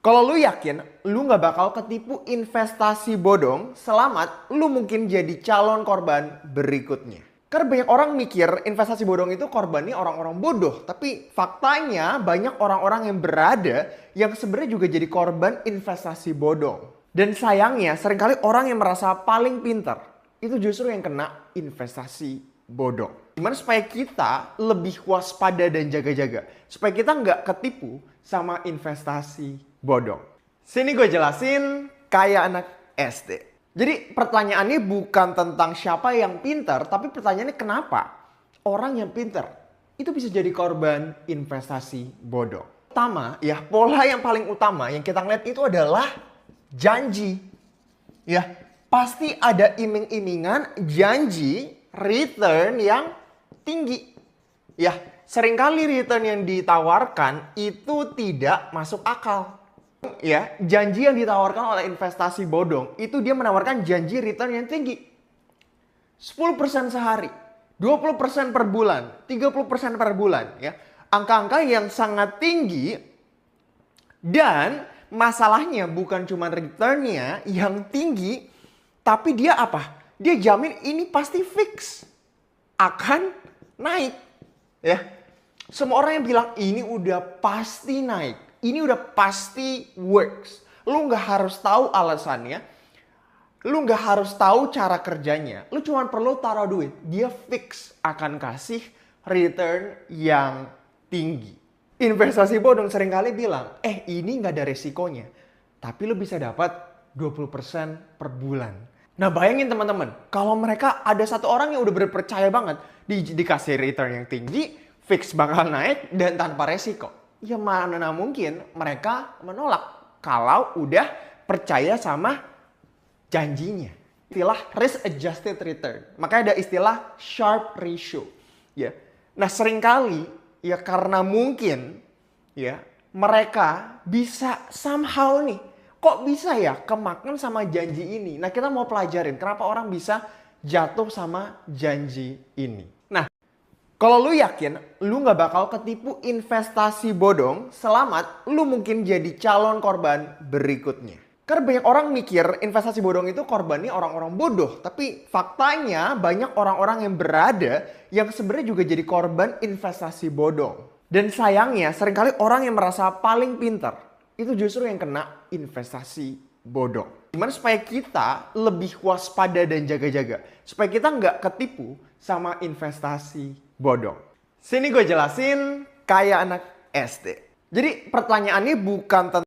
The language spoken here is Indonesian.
Kalau lu yakin lu nggak bakal ketipu investasi bodong, selamat, lu mungkin jadi calon korban berikutnya. Karena banyak orang mikir investasi bodong itu korbannya orang-orang bodoh. Tapi faktanya banyak orang-orang yang berada yang sebenarnya juga jadi korban investasi bodong. Dan sayangnya seringkali orang yang merasa paling pintar itu justru yang kena investasi bodong. Gimana supaya kita lebih waspada dan jaga-jaga. Supaya kita nggak ketipu sama investasi bodong. Sini gue jelasin kayak anak SD. Jadi pertanyaannya bukan tentang siapa yang pintar, tapi pertanyaannya kenapa orang yang pintar itu bisa jadi korban investasi bodong. Pertama, ya pola yang paling utama yang kita ngeliat itu adalah janji. Ya, pasti ada iming-imingan janji return yang tinggi. Ya, seringkali return yang ditawarkan itu tidak masuk akal. Ya, janji yang ditawarkan oleh investasi bodong itu dia menawarkan janji return yang tinggi. 10% sehari, 20% per bulan, 30% per bulan ya. Angka-angka yang sangat tinggi dan masalahnya bukan cuma returnnya yang tinggi, tapi dia apa? Dia jamin ini pasti fix akan naik ya. Semua orang yang bilang ini udah pasti naik. Ini udah pasti works. Lu nggak harus tahu alasannya. Lu nggak harus tahu cara kerjanya. Lu cuma perlu taruh duit. Dia fix akan kasih return yang tinggi. Investasi bodong seringkali bilang, ini nggak ada resikonya. Tapi lu bisa dapat 20% per bulan. Nah bayangin teman-teman, kalau mereka ada satu orang yang udah berpercaya banget dikasih return yang tinggi, fix bakal naik dan tanpa resiko. Ya mana mungkin mereka menolak kalau udah percaya sama janjinya. Istilah risk adjusted return. Makanya ada istilah Sharpe ratio. Ya. Nah seringkali ya karena mungkin ya mereka bisa somehow nih. Kok bisa ya kemakan sama janji ini? Nah kita mau pelajarin kenapa orang bisa jatuh sama janji ini. Nah kalau lu yakin lu nggak bakal ketipu investasi bodong, selamat, lu mungkin jadi calon korban berikutnya. Karena banyak orang mikir investasi bodong itu korbannya orang-orang bodoh. Tapi faktanya banyak orang-orang yang berada yang sebenarnya juga jadi korban investasi bodong. Dan sayangnya seringkali orang yang merasa paling pintar itu justru yang kena investasi bodong. Gimana supaya kita lebih waspada dan jaga-jaga. Supaya kita nggak ketipu sama investasi bodong. Sini gue jelasin kayak anak SD. Jadi pertanyaannya bukan tentang